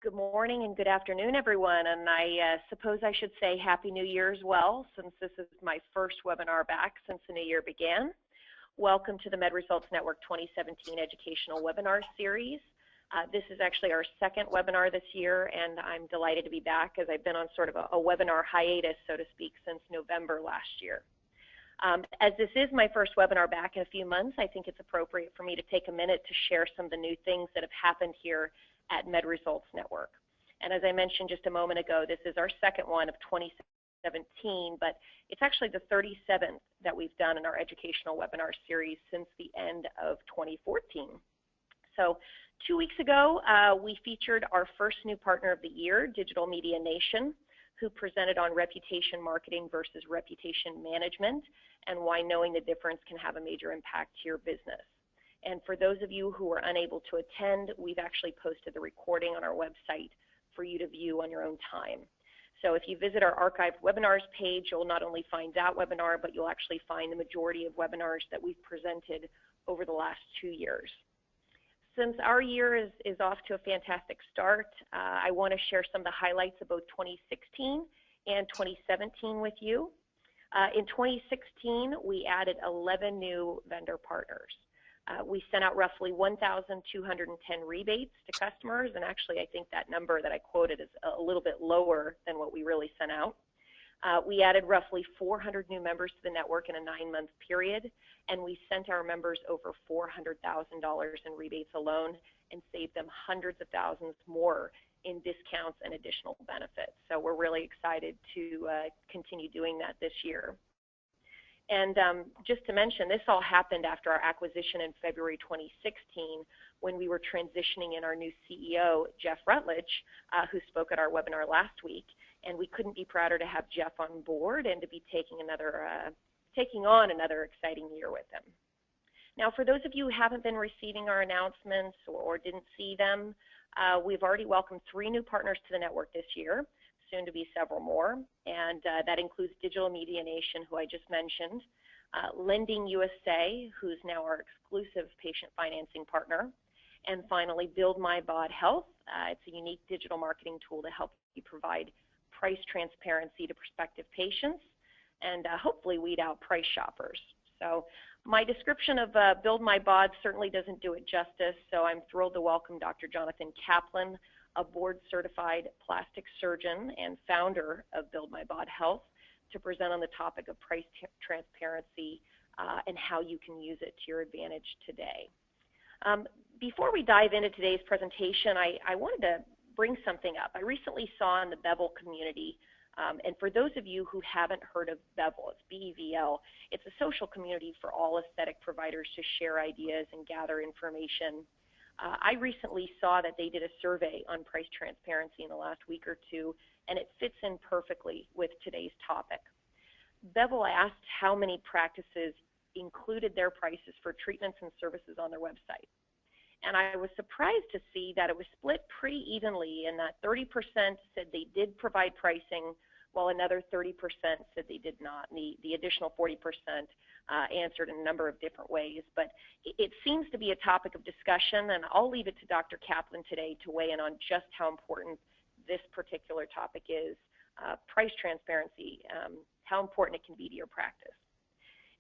Good morning and good afternoon, everyone. And I suppose I should say Happy New Year as well, since this is my first webinar back since the new year began. Welcome to the MedResults Network 2017 Educational Webinar Series. This is actually our second webinar this year, and I'm delighted to be back as I've been on sort of a webinar hiatus, so to speak, since November last year. As this is my first webinar back in a few months, I think it's appropriate for me to take a minute to share some of the new things that have happened here at MedResults Network. And as I mentioned just a moment ago, this is our second one of 2017, but it's actually the 37th that we've done in our educational webinar series since the end of 2014. So 2 weeks ago, we featured our first new partner of the year, Digital Media Nation, who presented on reputation marketing versus reputation management and why knowing the difference can have a major impact to your business. And for those of you who were unable to attend, we've actually posted the recording on our website for you to view on your own time. So if you visit our archived webinars page, you'll not only find that webinar, but you'll actually find the majority of webinars that we've presented over the last 2 years. Since our year is off to a fantastic start, I want to share some of the highlights of both 2016 and 2017 with you. In 2016, we added 11 new vendor partners. We sent out roughly 1,210 rebates to customers, and actually I think that number that I quoted is a little bit lower than what we really sent out. We added roughly 400 new members to the network in a 9-month period, and we sent our members over $400,000 in rebates alone and saved them hundreds of thousands more in discounts and additional benefits. So we're really excited to continue doing that this year. And just to mention, this all happened after our acquisition in February 2016 when we were transitioning in our new CEO, Jeff Rutledge, who spoke at our webinar last week. And we couldn't be prouder to have Jeff on board and to be taking on another exciting year with him. Now, for those of you who haven't been receiving our announcements or didn't see them, we've already welcomed 3 new partners to the network this year, soon to be several more, and that includes Digital Media Nation, who I just mentioned, Lending USA, who's now our exclusive patient financing partner, and finally BuildMyBod Health. It's a unique digital marketing tool to help you provide price transparency to prospective patients and hopefully weed out price shoppers. So my description of BuildMyBod certainly doesn't do it justice, so I'm thrilled to welcome Dr. Jonathan Kaplan, a board-certified plastic surgeon and founder of BuildMyBod Health, to present on the topic of price transparency and how you can use it to your advantage today. Before we dive into today's presentation, I wanted to bring something up. I recently saw in the Bevel community, and for those of you who haven't heard of Bevel, it's B-E-V-L, it's a social community for all aesthetic providers to share ideas and gather information. I recently saw that they did a survey on price transparency in the last week or two, and it fits in perfectly with today's topic. Bevel asked how many practices included their prices for treatments and services on their website. And I was surprised to see that it was split pretty evenly, in that 30% said they did provide pricing, while another 30% said they did not. And the additional 40% answered in a number of different ways. But it seems to be a topic of discussion, and I'll leave it to Dr. Kaplan today to weigh in on just how important this particular topic is, price transparency, how important it can be to your practice.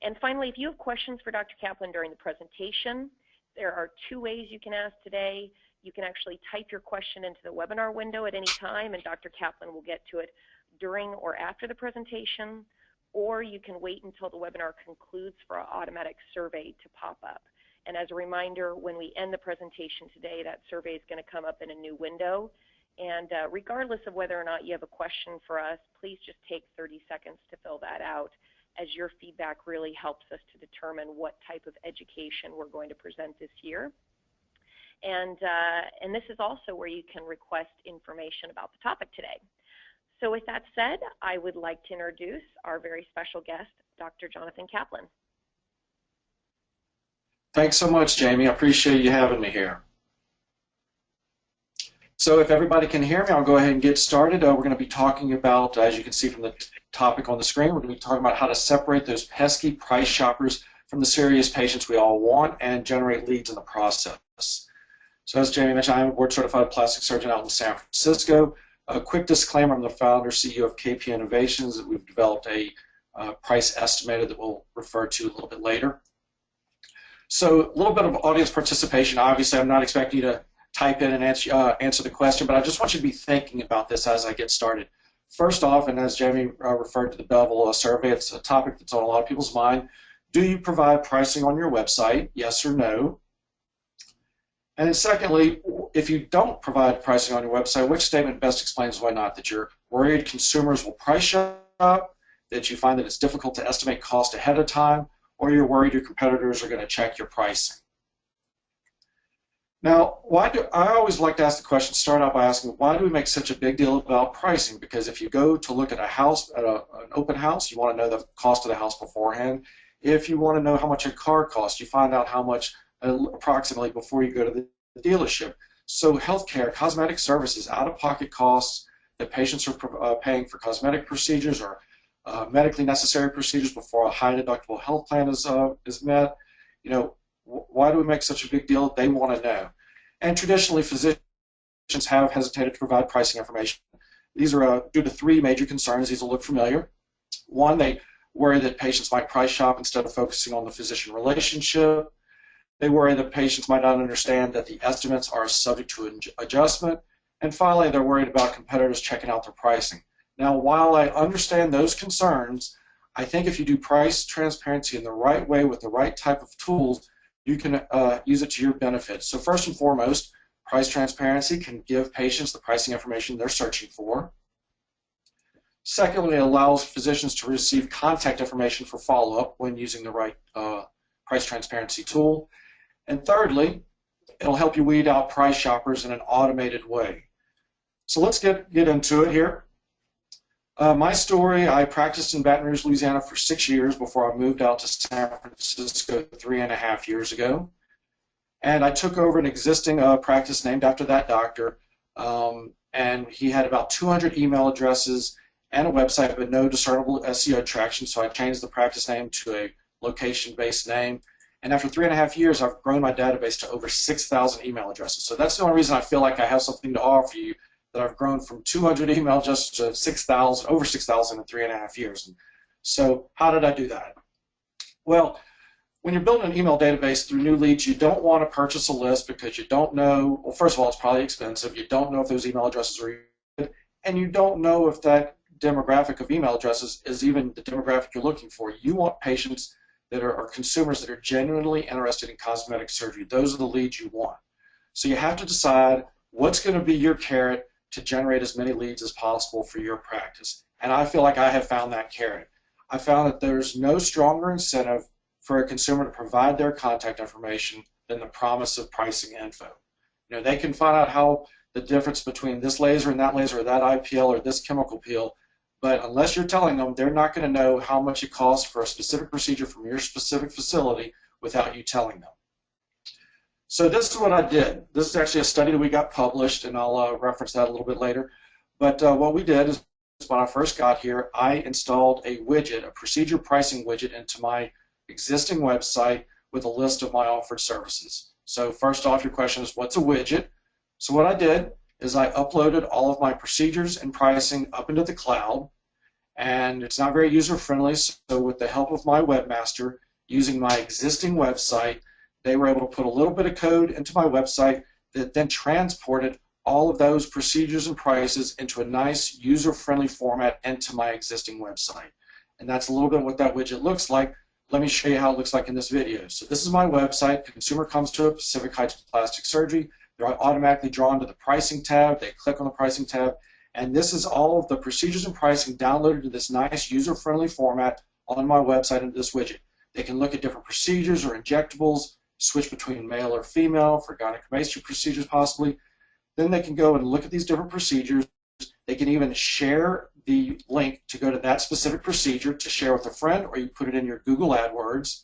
And finally, if you have questions for Dr. Kaplan during the presentation, there are 2 ways you can ask today. You can actually type your question into the webinar window at any time, and Dr. Kaplan will get to it during or after the presentation, or you can wait until the webinar concludes for our automatic survey to pop up. And as a reminder, when we end the presentation today, that survey is going to come up in a new window. And regardless of whether or not you have a question for us, please just take 30 seconds to fill that out, as your feedback really helps us to determine what type of education we're going to present this year. And this is also where you can request information about the topic today. So with that said, I would like to introduce our very special guest, Dr. Jonathan Kaplan. Thanks so much, Jamie. I appreciate you having me here. So if everybody can hear me, I'll go ahead and get started. We're going to be talking about, as you can see from the topic on the screen, we're going to be talking about how to separate those pesky price shoppers from the serious patients we all want and generate leads in the process. So as Jamie mentioned, I'm a board-certified plastic surgeon out in San Francisco. A quick disclaimer, I'm the founder, CEO of KP Innovations. We've developed a price estimator that we'll refer to a little bit later. So a little bit of audience participation. Obviously, I'm not expecting you to type in and answer the question, but I just want you to be thinking about this as I get started. First off, and as Jamie referred to the Belleville survey, it's a topic that's on a lot of people's mind. Do you provide pricing on your website? Yes or no? And then secondly, if you don't provide pricing on your website, which statement best explains why not? That you're worried consumers will price shop, that you find that it's difficult to estimate cost ahead of time, or you're worried your competitors are going to check your pricing. Now, I always like to ask the question, start out by asking, why do we make such a big deal about pricing? Because if you go to look at a house, at an open house, you want to know the cost of the house beforehand. If you want to know how much a car costs, you find out how much approximately before you go to the dealership. So healthcare, cosmetic services, out-of-pocket costs that patients are paying for cosmetic procedures or medically necessary procedures before a high-deductible health plan is met. You know, why do we make such a big deal? They want to know. And traditionally, physicians have hesitated to provide pricing information. These are due to three major concerns. These will look familiar. One, they worry that patients might price shop instead of focusing on the physician relationship. They worry that patients might not understand that the estimates are subject to adjustment. And finally, they're worried about competitors checking out their pricing. Now, while I understand those concerns, I think if you do price transparency in the right way with the right type of tools, you can use it to your benefit. So first and foremost, price transparency can give patients the pricing information they're searching for. Secondly, it allows physicians to receive contact information for follow-up when using the right price transparency tool. And thirdly, it'll help you weed out price shoppers in an automated way. So let's get into it here. My story, I practiced in Baton Rouge, Louisiana for 6 years before I moved out to San Francisco 3.5 years ago. And I took over an existing practice named after that doctor, and he had about 200 email addresses and a website, but no discernible SEO traction, so I changed the practice name to a location-based name. And after 3.5 years, I've grown my database to over 6,000 email addresses. So that's the only reason I feel like I have something to offer you, that I've grown from 200 email addresses to 6,000, over 6,000 in 3.5 years. And so how did I do that? Well, when you're building an email database through new leads, you don't want to purchase a list because you don't know, well, first of all, it's probably expensive. You don't know if those email addresses are good, and you don't know if that demographic of email addresses is even the demographic you're looking for. You want patients that are consumers that are genuinely interested in cosmetic surgery. Those are the leads you want. So you have to decide what's going to be your carrot to generate as many leads as possible for your practice. And I feel like I have found that carrot. I found that there's no stronger incentive for a consumer to provide their contact information than the promise of pricing info. You know, they can find out how the difference between this laser and that laser, or that IPL or this chemical peel, but unless you're telling them, they're not going to know how much it costs for a specific procedure from your specific facility without you telling them. So this is what I did. This is actually a study that we got published, and I'll reference that a little bit later. But what we did is, when I first got here, I installed a widget, a procedure pricing widget, into my existing website with a list of my offered services. So first off, your question is, what's a widget? So what I did is I uploaded all of my procedures and pricing up into the cloud, and it's not very user-friendly, so with the help of my webmaster, using my existing website, they were able to put a little bit of code into my website that then transported all of those procedures and prices into a nice user-friendly format into my existing website. And that's a little bit what that widget looks like. Let me show you how it looks like in this video. So this is my website. The consumer comes to it, Pacific Heights Plastic Surgery. They're automatically drawn to the pricing tab. They click on the pricing tab. And this is all of the procedures and pricing downloaded to this nice user-friendly format on my website into this widget. They can look at different procedures or injectables, switch between male or female for gynecomastia procedures possibly. Then they can go and look at these different procedures. They can even share the link to go to that specific procedure to share with a friend, or you put it in your Google AdWords.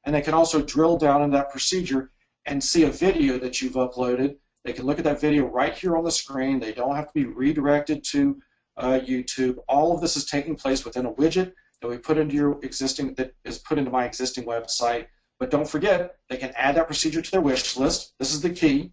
And they can also drill down in that procedure and see a video that you've uploaded. They can look at that video right here on the screen. They don't have to be redirected to YouTube. All of this is taking place within a widget that we put into your existing, that is put into my existing website. But don't forget, they can add that procedure to their wish list. This is the key.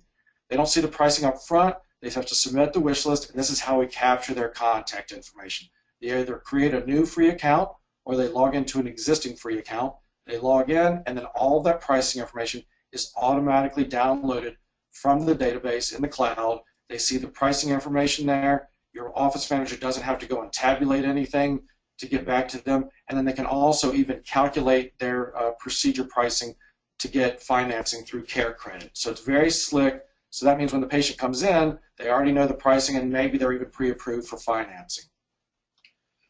They don't see the pricing up front. They have to submit the wish list, and this is how we capture their contact information. They either create a new free account or they log into an existing free account. They log in, and then all of that pricing information is automatically downloaded from the database in the cloud. They see the pricing information there. Your office manager doesn't have to go and tabulate anything to get back to them, and then they can also even calculate their procedure pricing to get financing through Care Credit. So it's very slick. So that means when the patient comes in, they already know the pricing, and maybe they're even pre-approved for financing.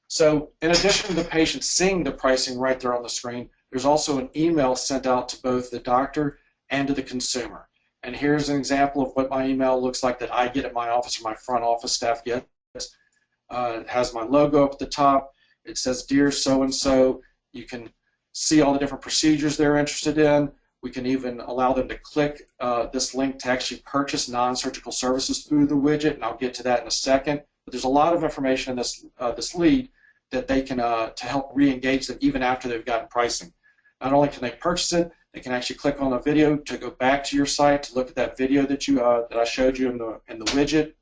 So in addition to the patient seeing the pricing right there on the screen, there's also an email sent out to both the doctor and to the consumer. And here's an example of what my email looks like that I get at my office or my front office staff gets. It has my logo up at the top. It says, "Dear so-and-so," you can see all the different procedures they're interested in. We can even allow them to click this link to actually purchase non-surgical services through the widget, and I'll get to that in a second. But there's a lot of information in this lead that they can to help re-engage them even after they've gotten pricing. Not only can they purchase it, they can actually click on a video to go back to your site to look at that video that I showed you in the widget.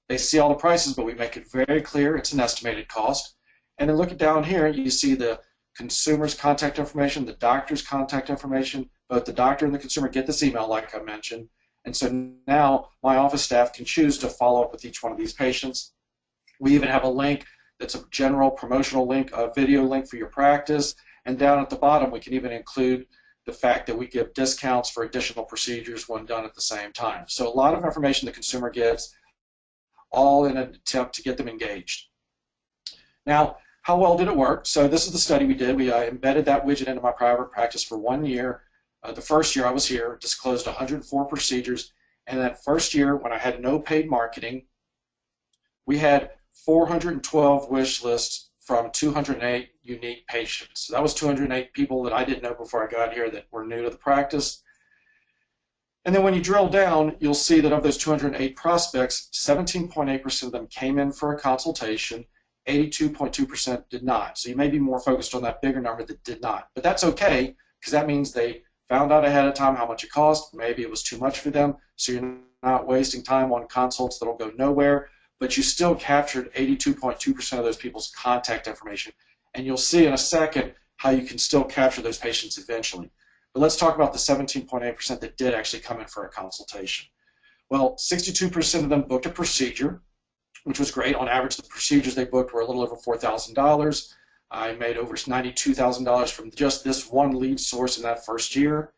They see all the prices, but we make it very clear it's an estimated cost. And then looking down here, you see the consumer's contact information, the doctor's contact information. Both the doctor and the consumer get this email, like I mentioned. And so now my office staff can choose to follow up with each one of these patients. We even have a link that's a general promotional link, a video link for your practice. And down at the bottom, we can even include the fact that we give discounts for additional procedures when done at the same time. So a lot of information the consumer gets, all in an attempt to get them engaged. Now, how well did it work? So this is the study we did. We embedded that widget into my private practice for 1 year. The first year I was here, disclosed 104 procedures, and that first year when I had no paid marketing, we had 412 wish lists from 208 unique patients. So that was 208 people that I didn't know before I got here that were new to the practice. And then when you drill down, you'll see that of those 208 prospects, 17.8% of them came in for a consultation, 82.2% did not. So you may be more focused on that bigger number that did not. But that's okay, because that means they found out ahead of time how much it cost. Maybe it was too much for them, so you're not wasting time on consults that'll go nowhere. But you still captured 82.2% of those people's contact information. And you'll see in a second how you can still capture those patients eventually. But let's talk about the 17.8% that did actually come in for a consultation. Well, 62% of them booked a procedure, which was great. On average, the procedures they booked were a little over $4,000. I made over $92,000 from just this one lead source in that first year,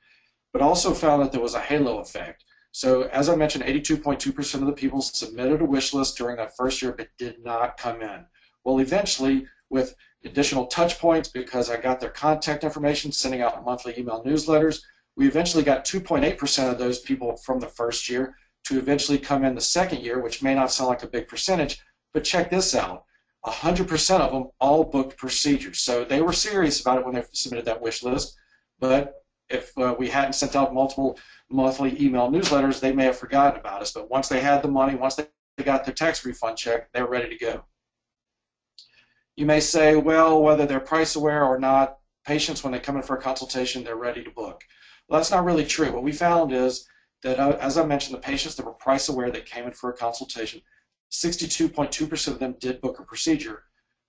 but also found that there was a halo effect. So as I mentioned, 82.2% of the people submitted a wish list during that first year but did not come in. Well, eventually, with additional touch points, because I got their contact information, sending out monthly email newsletters, we eventually got 2.8% of those people from the first year to eventually come in the second year, which may not sound like a big percentage, but check this out. 100% of them all booked procedures. So they were serious about it when they submitted that wish list, but if we hadn't sent out multiple monthly email newsletters, they may have forgotten about us. But once they had the money, once they got their tax refund check, they were ready to go. You may say, well, whether they're price aware or not, patients, when they come in for a consultation, they're ready to book. Well, that's not really true. What we found is that, as I mentioned, the patients that were price aware that came in for a consultation, 62.2% of them did book a procedure.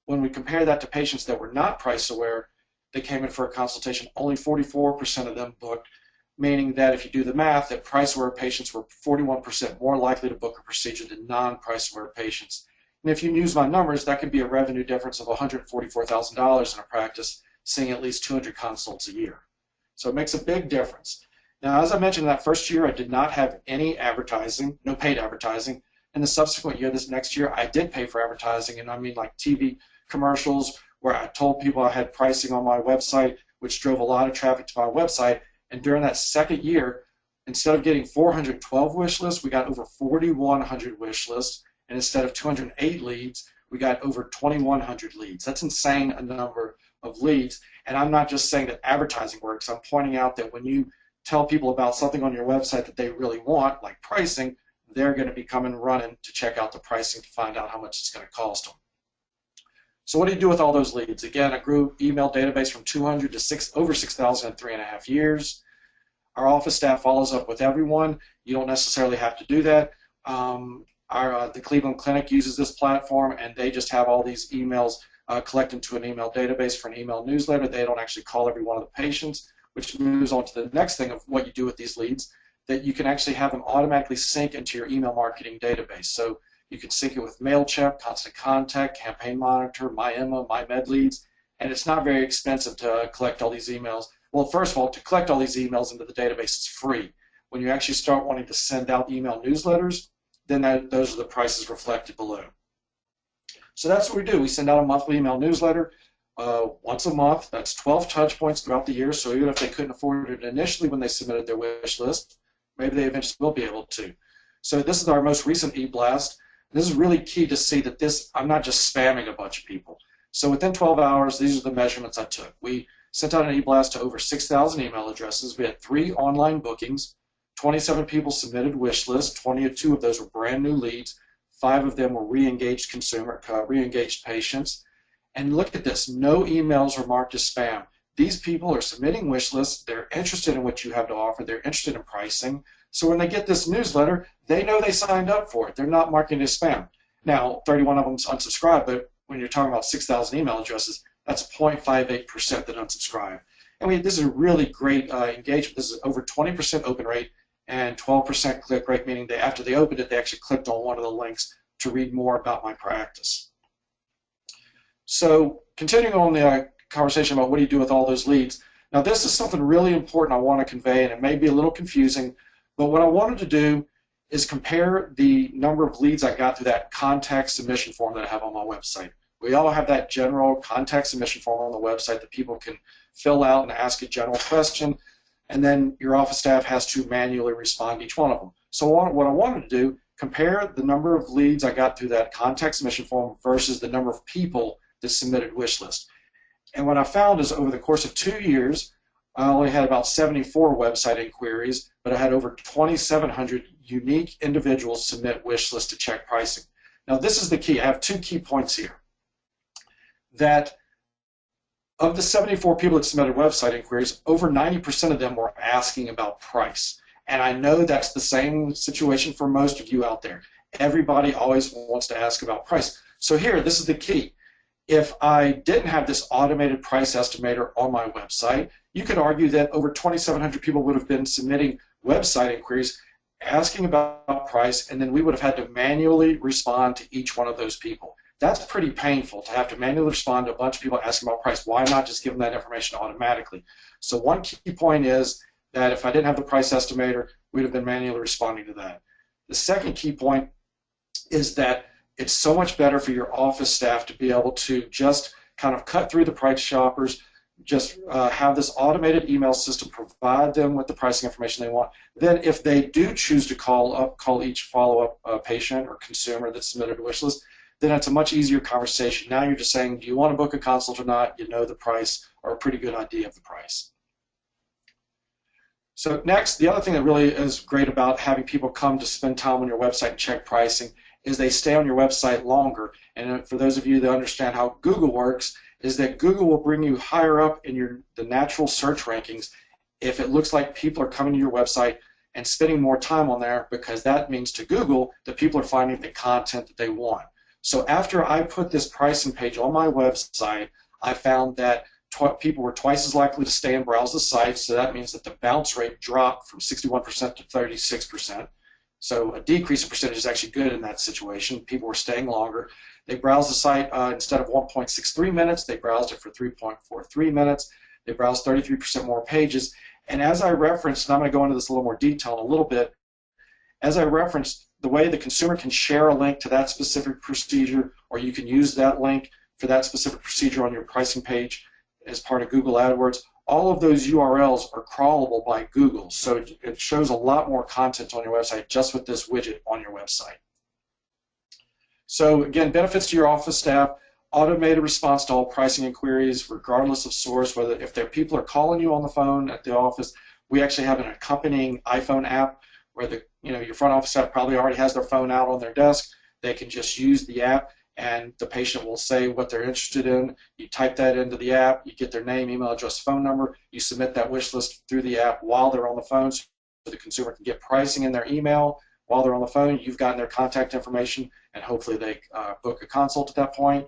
When we compare that to patients that were not price aware, they came in for a consultation, only 44% of them booked, meaning that if you do the math, that price aware patients were 41% more likely to book a procedure than non-price aware patients. And if you use my numbers, that could be a revenue difference of $144,000 in a practice, seeing at least 200 consults a year. So it makes a big difference. Now, as I mentioned, in that first year, I did not have any advertising, no paid advertising. In the subsequent year, this next year, I did pay for advertising, and I mean like TV commercials where I told people I had pricing on my website, which drove a lot of traffic to my website. And during that second year, instead of getting 412 wish lists, we got over 4,100 wish lists. And instead of 208 leads, we got over 2,100 leads. That's insane a number of leads. And I'm not just saying that advertising works. I'm pointing out that when you tell people about something on your website that they really want, like pricing, they're going to be coming running to check out the pricing to find out how much it's going to cost them. So what do you do with all those leads? Again, I grew email database from 200 to over 6,000 in 3.5 years. Our office staff follows up with everyone. You don't necessarily have to do that. The Cleveland Clinic uses this platform, and they just have all these emails collected into an email database for an email newsletter. They don't actually call every one of the patients, which moves on to the next thing of what you do with these leads, that you can actually have them automatically sync into your email marketing database. So you can sync it with MailChimp, Constant Contact, Campaign Monitor, MyEmma, MyMedLeads, and it's not very expensive to collect all these emails. Well, first of all, to collect all these emails into the database is free. When you actually start wanting to send out email newsletters, then those are the prices reflected below. So that's what we do. We send out a monthly email newsletter once a month. That's 12 touch points throughout the year, so even if they couldn't afford it initially when they submitted their wish list, maybe they eventually will be able to. So this is our most recent e-blast. This is really key to see that I'm not just spamming a bunch of people. So within 12 hours, these are the measurements I took. We sent out an e-blast to over 6,000 email addresses. We had 3 online bookings. 27 people submitted wish lists. 22 of those were brand new leads. 5 of them were re-engaged re-engaged patients. And look at this, no emails are marked as spam. These people are submitting wish lists. They're interested in what you have to offer. They're interested in pricing. So when they get this newsletter, they know they signed up for it. They're not marking it as spam. Now, 31 of them unsubscribed, but when you're talking about 6,000 email addresses, that's 0.58% that unsubscribe. And this is a really great engagement. This is over 20% open rate and 12% click rate, meaning after they opened it, they actually clicked on one of the links to read more about my practice. So continuing on the conversation about what do you do with all those leads. Now this is something really important I want to convey, and it may be a little confusing, but what I wanted to do is compare the number of leads I got through that contact submission form that I have on my website. We all have that general contact submission form on the website that people can fill out and ask a general question, and then your office staff has to manually respond to each one of them. So what I wanted to do, compare the number of leads I got through that contact submission form versus the number of people that submitted wish list. And what I found is over the course of 2 years, I only had about 74 website inquiries, but I had over 2,700 unique individuals submit wish lists to check pricing. Now this is the key. I have 2 key points here. That of the 74 people that submitted website inquiries, over 90% of them were asking about price. And I know that's the same situation for most of you out there. Everybody always wants to ask about price. So here, this is the key. If I didn't have this automated price estimator on my website, you could argue that over 2,700 people would have been submitting website inquiries asking about price, and then we would have had to manually respond to each one of those people. That's pretty painful to have to manually respond to a bunch of people asking about price. Why not just give them that information automatically? So one key point is that if I didn't have the price estimator, we'd have been manually responding to that. The second key point is that it's so much better for your office staff to be able to just kind of cut through the price shoppers, just have this automated email system provide them with the pricing information they want. Then if they do choose to call each follow-up patient or consumer that submitted a wish list, then it's a much easier conversation. Now you're just saying, do you want to book a consult or not? You know the price, or a pretty good idea of the price. So next, the other thing that really is great about having people come to spend time on your website and check pricing is they stay on your website longer. And for those of you that understand how Google works, is that Google will bring you higher up in the natural search rankings if it looks like people are coming to your website and spending more time on there, because that means to Google that people are finding the content that they want. So after I put this pricing page on my website, I found that people were twice as likely to stay and browse the site, so that means that the bounce rate dropped from 61% to 36%. So a decrease in percentage is actually good in that situation. People were staying longer. They browsed the site instead of 1.63 minutes, they browsed it for 3.43 minutes. They browsed 33% more pages. And as I referenced, and I'm going to go into this a little more detail in a little bit, as I referenced, the way the consumer can share a link to that specific procedure, or you can use that link for that specific procedure on your pricing page as part of Google AdWords, all of those URLs are crawlable by Google. So it shows a lot more content on your website just with this widget on your website. So again, benefits to your office staff, automated response to all pricing inquiries regardless of source, whether if people are calling you on the phone at the office. We actually have an accompanying iPhone app where your front office staff probably already has their phone out on their desk. They can just use the app, and the patient will say what they're interested in. You type that into the app, you get their name, email address, phone number, you submit that wish list through the app while they're on the phone so the consumer can get pricing in their email while they're on the phone. You've gotten their contact information, and hopefully they book a consult at that point.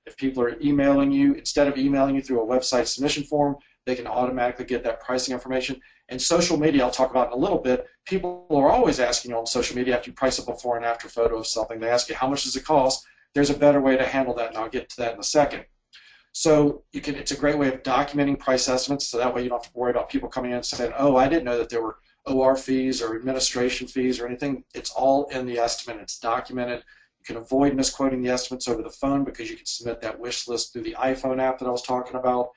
If people are emailing you, instead of emailing you through a website submission form, they can automatically get that pricing information. And social media, I'll talk about in a little bit. People are always asking you on social media after you price a before and after photo of something. They ask you, how much does it cost? There's a better way to handle that, and I'll get to that in a second. So it's a great way of documenting price estimates, so that way you don't have to worry about people coming in and saying, oh, I didn't know that there were OR fees or administration fees or anything. It's all in the estimate. It's documented. You can avoid misquoting the estimates over the phone because you can submit that wish list through the iPhone app that I was talking about.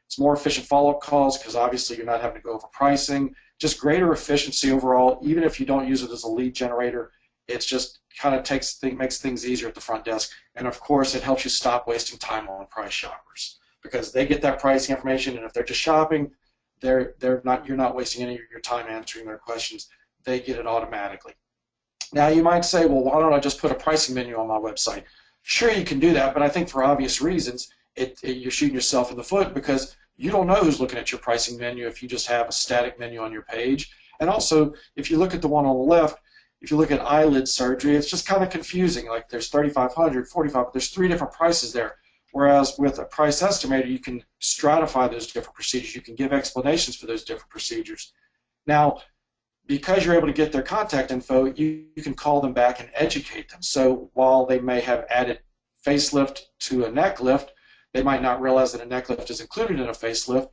It's more efficient follow-up calls because obviously you're not having to go over pricing. Just greater efficiency overall. Even if you don't use it as a lead generator, it's just kind of makes things easier at the front desk. And of course, it helps you stop wasting time on price shoppers because they get that pricing information, and if they're just shopping, you're not wasting any of your time answering their questions. They get it automatically. Now you might say, well, why don't I just put a pricing menu on my website? Sure, you can do that, but I think for obvious reasons, you're shooting yourself in the foot because you don't know who's looking at your pricing menu if you just have a static menu on your page. And also, if you look at the one on the left, if you look at eyelid surgery, it's just kind of confusing. Like there's $3,500, $4,500, there's 3 different prices there. Whereas with a price estimator, you can stratify those different procedures. You can give explanations for those different procedures. Now, because you're able to get their contact info, you can call them back and educate them. So while they may have added facelift to a neck lift, they might not realize that a neck lift is included in a facelift.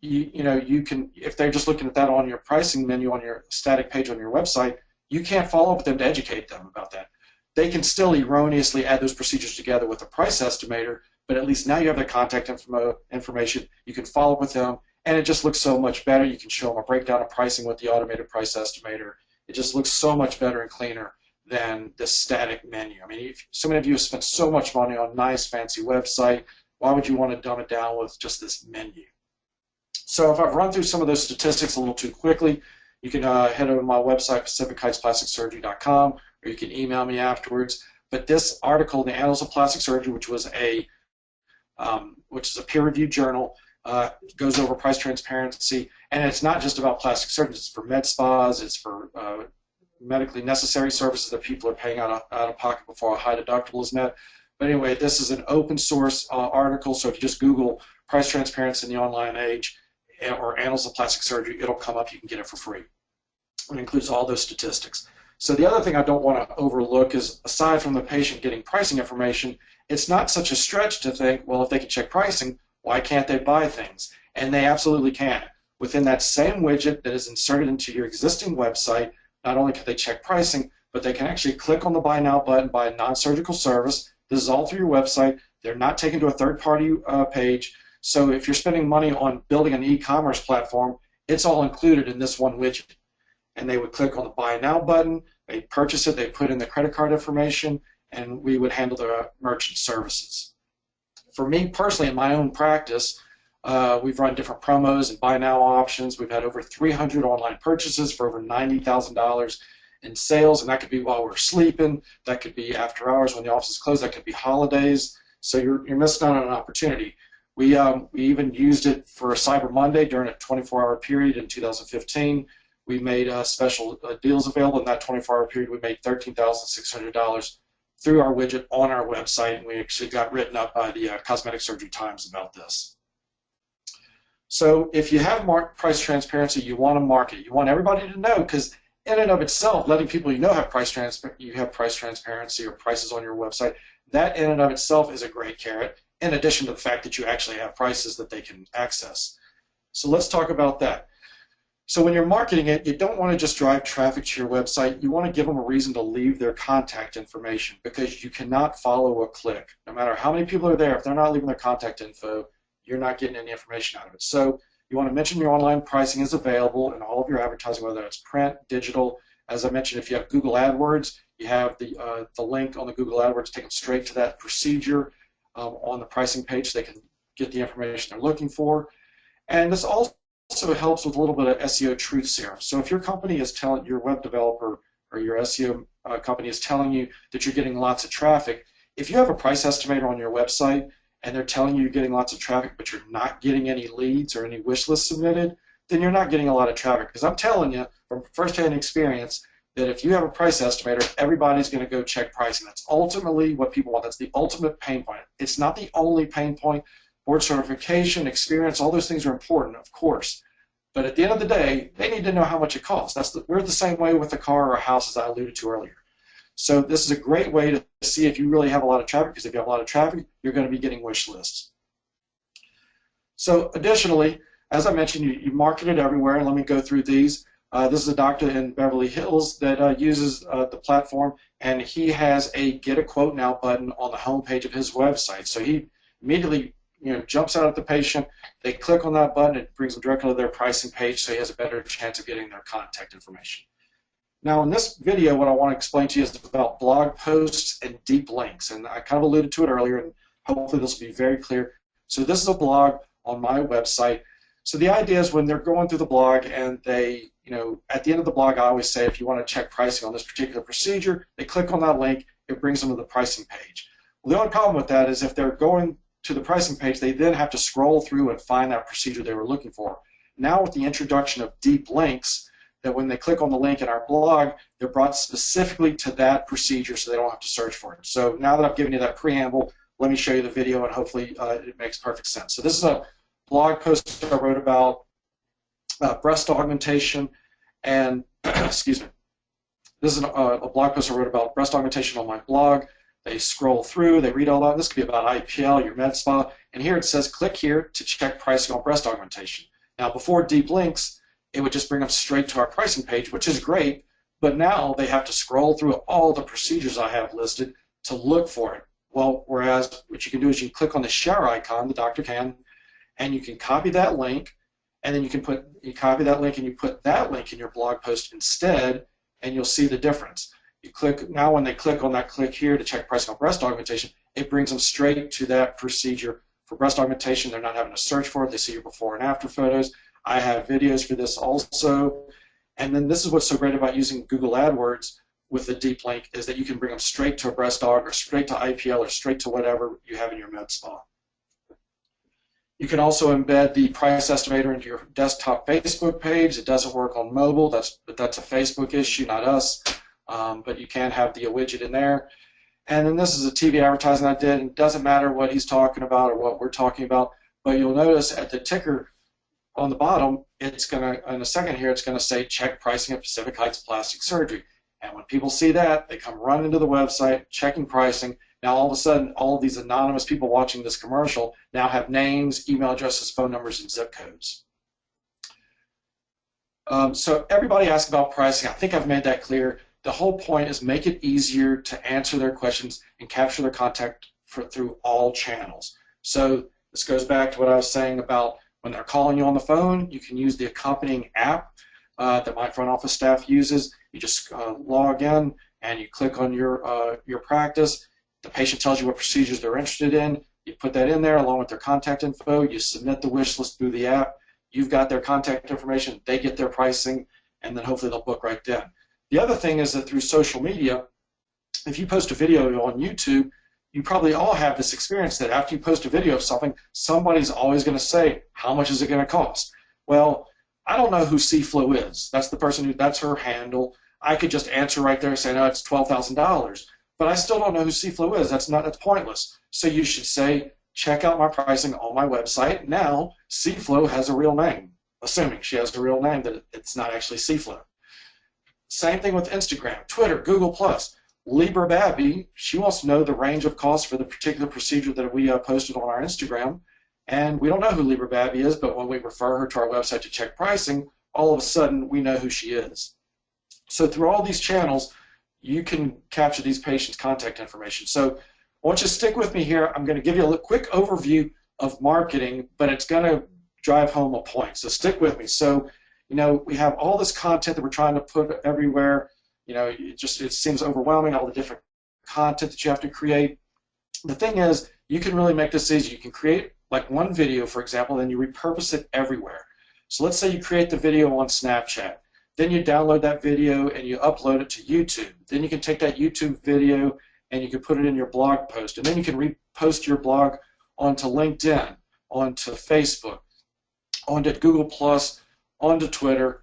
You can, if they're just looking at that on your pricing menu on your static page on your website, you can't follow up with them to educate them about that. They can still erroneously add those procedures together with a price estimator, but at least now you have their contact information. You can follow up with them, and it just looks so much better. You can show them a breakdown of pricing with the automated price estimator. It just looks so much better and cleaner than the static menu. I mean, so many of you have spent so much money on a nice, fancy website. Why would you want to dumb it down with just this menu? So if I've run through some of those statistics a little too quickly, you can head over to my website, PacificHeightsPlasticSurgery.com, or you can email me afterwards. But this article in the Annals of Plastic Surgery, which is a peer-reviewed journal, goes over price transparency, and it's not just about plastic surgeons. It's for med spas. It's for medically necessary services that people are paying out of pocket before a high deductible is met. But anyway, this is an open source article, so if you just Google price transparency in the online age or Annals of Plastic Surgery, it'll come up. You can get it for free. It includes all those statistics. So the other thing I don't want to overlook is, aside from the patient getting pricing information, it's not such a stretch to think, well, if they can check pricing, why can't they buy things? And they absolutely can. Within that same widget that is inserted into your existing website, not only can they check pricing, but they can actually click on the Buy Now button, buy a non-surgical service. This is all through your website. They're not taken to a third-party page. So if you're spending money on building an e-commerce platform, it's all included in this one widget. And they would click on the Buy Now button, they'd purchase it, they'd put in the credit card information, and we would handle the merchant services. For me personally, in my own practice, we've run different promos and buy now options. We've had over 300 online purchases for over $90,000 in sales, and that could be while we're sleeping, that could be after hours when the office is closed, that could be holidays. So you're missing out on an opportunity. We even used it for Cyber Monday during a 24-hour period in 2015. We made special deals available in that 24-hour period. We made $13,600 through our widget on our website, and we actually got written up by the Cosmetic Surgery Times about this. So if you have price transparency, you want to market it. You want everybody to know, because in and of itself, letting people you have price transparency or prices on your website, that in and of itself is a great carrot, in addition to the fact that you actually have prices that they can access. So let's talk about that. So when you're marketing it, you don't want to just drive traffic to your website. You want to give them a reason to leave their contact information, because you cannot follow a click. No matter how many people are there, if they're not leaving their contact info, you're not getting any information out of it. So you want to mention your online pricing is available in all of your advertising, whether it's print, digital. As I mentioned, if you have Google AdWords, you have the link on the Google AdWords taken straight to that procedure on the pricing page. They can get the information they're looking for. And this also helps with a little bit of SEO truth serum. So if your company is telling your web developer or your SEO company is telling you that you're getting lots of traffic, if you have a price estimator on your website and they're telling you you're getting lots of traffic but you're not getting any leads or any wish lists submitted, then you're not getting a lot of traffic. Because I'm telling you from firsthand experience that if you have a price estimator, everybody's going to go check pricing. That's ultimately what people want. That's the ultimate pain point. It's not the only pain point. Board certification, experience, all those things are important, of course. But at the end of the day, they need to know how much it costs. We're the same way with a car or a house, as I alluded to earlier. So this is a great way to see if you really have a lot of traffic, because if you have a lot of traffic, you're going to be getting wish lists. So additionally, as I mentioned, you market it everywhere. Let me go through these. This is a doctor in Beverly Hills that uses the platform, and he has a Get a Quote Now button on the home page of his website. So he immediately jumps out at the patient. They click on that button. It brings them directly to their pricing page, so he has a better chance of getting their contact information. Now, in this video, what I want to explain to you is about blog posts and deep links, and I kind of alluded to it earlier, and hopefully this will be very clear. So this is a blog on my website. So the idea is when they're going through the blog and they, at the end of the blog, I always say if you want to check pricing on this particular procedure, they click on that link, it brings them to the pricing page. Well, the only problem with that is if they're going to the pricing page, they then have to scroll through and find that procedure they were looking for. Now with the introduction of deep links, that when they click on the link in our blog, they're brought specifically to that procedure so they don't have to search for it. So now that I've given you that preamble, let me show you the video and hopefully it makes perfect sense. So this is a blog post I wrote about breast augmentation and, excuse me, this is a blog post I wrote about breast augmentation on my blog. They scroll through, they read all that. This could be about IPL, your med spa, and here it says click here to check pricing on breast augmentation. Now before deep links, it would just bring them straight to our pricing page, which is great, but now they have to scroll through all the procedures I have listed to look for it. Well, whereas what you can do is you can click on the share icon, the doctor can, and you can copy that link, and then you copy that link and you put that link in your blog post instead, and you'll see the difference. You click, now when they click on that click here to check pricing on breast augmentation, it brings them straight to that procedure for breast augmentation. They're not having to search for it. They see your before and after photos. I have videos for this also. And then this is what's so great about using Google AdWords with the deep link is that you can bring them straight to a breast aug or straight to IPL or straight to whatever you have in your med spa. You can also embed the price estimator into your desktop Facebook page. It doesn't work on mobile. That's a Facebook issue, not us. But you can have the widget in there. And then this is a TV advertising I did. And it doesn't matter what he's talking about or what we're talking about, but you'll notice at the ticker on the bottom, it's going to, in a second here, it's going to say check pricing at Pacific Heights Plastic Surgery. And when people see that, they come running to the website, checking pricing. Now all of a sudden, all of these anonymous people watching this commercial now have names, email addresses, phone numbers, and zip codes. So everybody asks about pricing. I think I've made that clear. The whole point is make it easier to answer their questions and capture their contact through all channels. So this goes back to what I was saying about when they're calling you on the phone, you can use the accompanying app that my front office staff uses. You just log in and you click on your practice. The patient tells you what procedures they're interested in. You put that in there along with their contact info. You submit the wish list through the app. You've got their contact information. They get their pricing, and then hopefully they'll book right then. The other thing is that through social media, if you post a video on YouTube, you probably all have this experience that after you post a video of something, somebody's always going to say, how much is it going to cost? Well, I don't know who CFlow is. That's the person that's her handle. I could just answer right there and say, no, it's $12,000. But I still don't know who CFlow is. That's pointless. So you should say, check out my pricing on my website. Now, CFlow has a real name, assuming she has a real name, that it's not actually CFlow. Same thing with Instagram, Twitter, Google+. Libra Babby, she wants to know the range of costs for the particular procedure that we posted on our Instagram. And we don't know who Libra Babby is, but when we refer her to our website to check pricing, all of a sudden we know who she is. So through all these channels, you can capture these patients' contact information. So I want you to stick with me here. I'm going to give you a quick overview of marketing, but it's going to drive home a point. So stick with me. So, we have all this content that we're trying to put everywhere. It seems overwhelming, all the different content that you have to create. The thing is, you can really make this easy. You can create like one video, for example, then you repurpose it everywhere. So let's say you create the video on Snapchat. Then you download that video and you upload it to YouTube. Then you can take that YouTube video and you can put it in your blog post. And then you can repost your blog onto LinkedIn, onto Facebook, onto Google+, onto Twitter,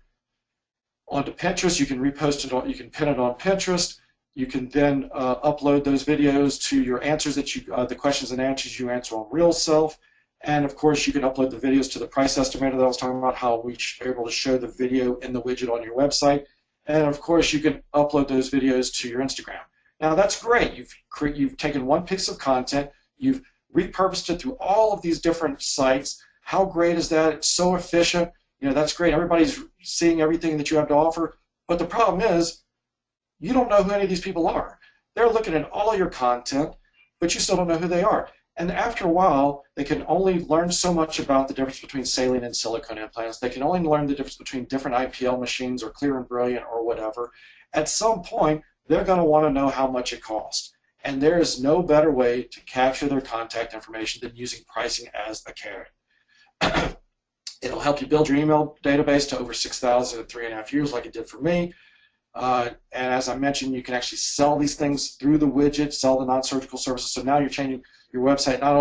onto Pinterest. You can repost it on, you can pin it on Pinterest. You can then upload those videos to your answers that you, the questions and answers you answer on RealSelf. And of course, you can upload the videos to the price estimator that I was talking about, how we are able to show the video in the widget on your website. And of course, you can upload those videos to your Instagram. Now that's great. You've taken one piece of content, you've repurposed it through all of these different sites. How great is that? It's so efficient. You know, that's great. Everybody's seeing everything that you have to offer. But the problem is, you don't know who any of these people are. They're looking at all your content, but you still don't know who they are. And after a while, they can only learn so much about the difference between saline and silicone implants. They can only learn the difference between different IPL machines or Clear and Brilliant or whatever. At some point, they're going to want to know how much it costs. And there is no better way to capture their contact information than using pricing as a carrot. It'll help you build your email database to over 6,000 in 3.5 years like it did for me. And as I mentioned, you can actually sell these things through the widget, sell the non-surgical services. So now you're changing your website not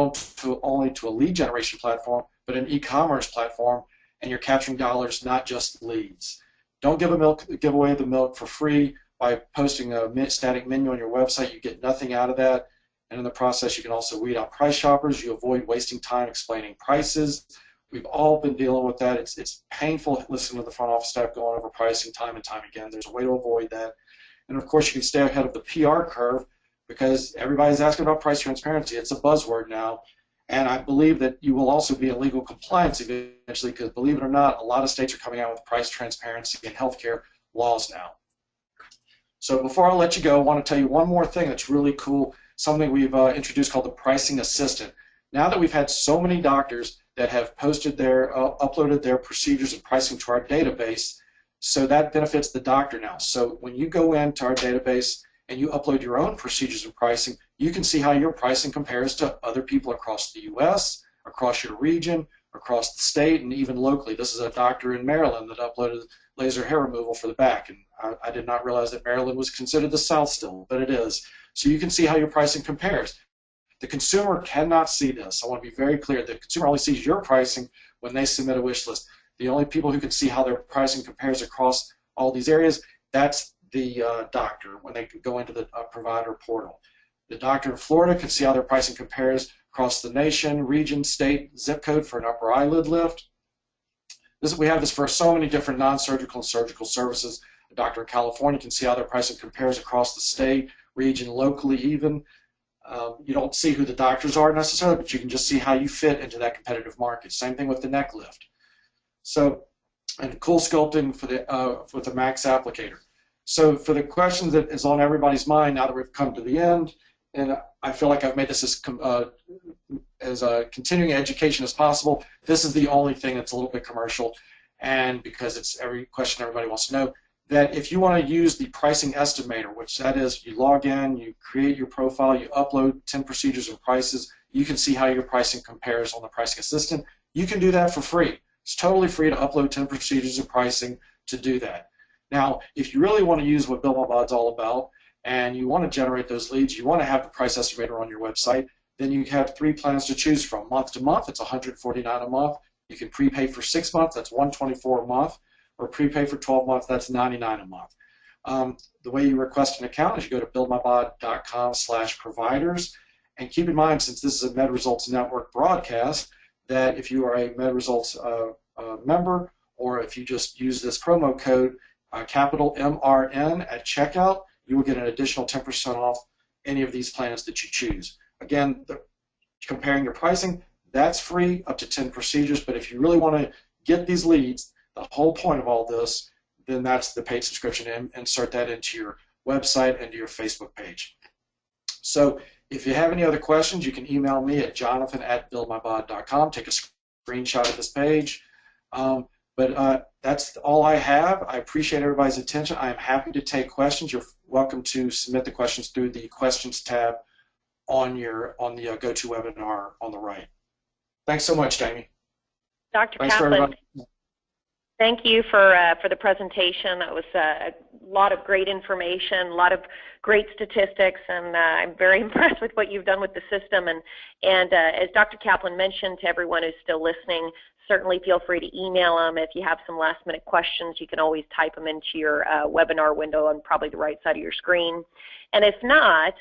only to a lead generation platform, but an e-commerce platform, and you're capturing dollars, not just leads. Don't give away the milk for free by posting a static menu on your website. You get nothing out of that. And in the process, you can also weed out price shoppers. You avoid wasting time explaining prices. We've all been dealing with that. It's painful listening to the front office staff going over pricing time and time again. There's a way to avoid that. And of course, you can stay ahead of the PR curve because everybody's asking about price transparency. It's a buzzword now. And I believe that you will also be in legal compliance eventually because, believe it or not, a lot of states are coming out with price transparency in healthcare laws now. So before I let you go, I want to tell you one more thing that's really cool, something we've introduced called the Pricing Assistant. Now that we've had so many doctors that have posted their, uploaded their procedures and pricing to our database, so that benefits the doctor now. So when you go into our database and you upload your own procedures and pricing, you can see how your pricing compares to other people across the U.S., across your region, across the state, and even locally. This is a doctor in Maryland that uploaded laser hair removal for the back, and I did not realize that Maryland was considered the South still, but it is. So you can see how your pricing compares. The consumer cannot see this. I want to be very clear. The consumer only sees your pricing when they submit a wish list. The only people who can see how their pricing compares across all these areas, that's the doctor when they go into the provider portal. The doctor in Florida can see how their pricing compares across the nation, region, state, zip code for an upper eyelid lift. We have this for so many different non-surgical and surgical services. A doctor in California can see how their pricing compares across the state, region, locally even. You don't see who the doctors are necessarily, but you can just see how you fit into that competitive market. Same thing with the neck lift. So, and cool sculpting for the with the Max applicator. So for the questions that is on everybody's mind now that we've come to the end, and I feel like I've made this as a continuing education as possible. This is the only thing that's a little bit commercial, and because it's every question everybody wants to know, that if you want to use the pricing estimator, which that is, you log in, you create your profile, you upload 10 procedures and prices, you can see how your pricing compares on the Pricing Assistant. You can do that for free. It's totally free to upload 10 procedures and pricing to do that. Now, if you really want to use what BuildMyBod's all about, and you want to generate those leads, you want to have the price estimator on your website, then you have 3 plans to choose from. Month to month, it's $149 a month. You can prepay for 6 months, that's $124 a month. Or prepay for 12 months, that's $99 a month. The way you request an account is you go to buildmybod.com/providers. And keep in mind, since this is a MedResults Network broadcast, that if you are a MedResults member, or if you just use this promo code, capital MRN at checkout, you will get an additional 10% off any of these plans that you choose. Again, comparing your pricing, that's free, up to 10 procedures. But if you really want to get these leads, the whole point of all this, then that's the paid subscription, and insert that into your website and to your Facebook page. So if you have any other questions, you can email me at jonathan@buildmybod.com. Take a screenshot of this page. But that's all I have. I appreciate everybody's attention. I am happy to take questions. You're welcome to submit the questions through the questions tab on the GoToWebinar on the right. Thanks so much, Jamie. Dr. Thanks Kaplan. for everybody. Thank you for the presentation. That was a lot of great information, a lot of great statistics, and I'm very impressed with what you've done with the system. And as Dr. Kaplan mentioned to everyone who's still listening, certainly feel free to email them. If you have some last-minute questions, you can always type them into your webinar window on probably the right side of your screen. And if not,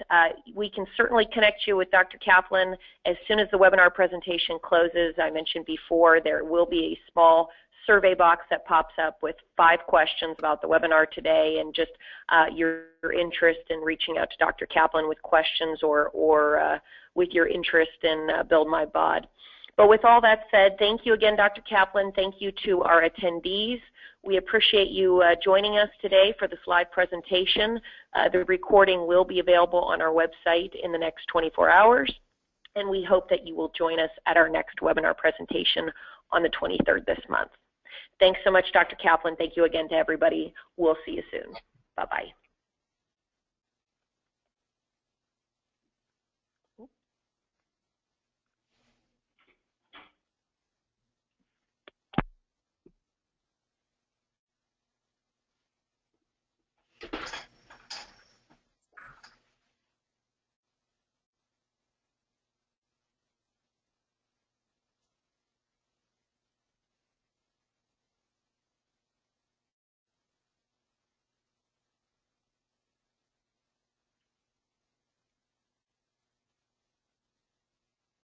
we can certainly connect you with Dr. Kaplan as soon as the webinar presentation closes. I mentioned before there will be a small survey box that pops up with 5 questions about the webinar today, and just your interest in reaching out to Dr. Kaplan with questions or with your interest in BuildMyBod. But with all that said, thank you again, Dr. Kaplan. Thank you to our attendees. We appreciate you joining us today for this live presentation. The recording will be available on our website in the next 24 hours, and we hope that you will join us at our next webinar presentation on the 23rd this month. Thanks so much, Dr. Kaplan. Thank you again to everybody. We'll see you soon. Bye-bye.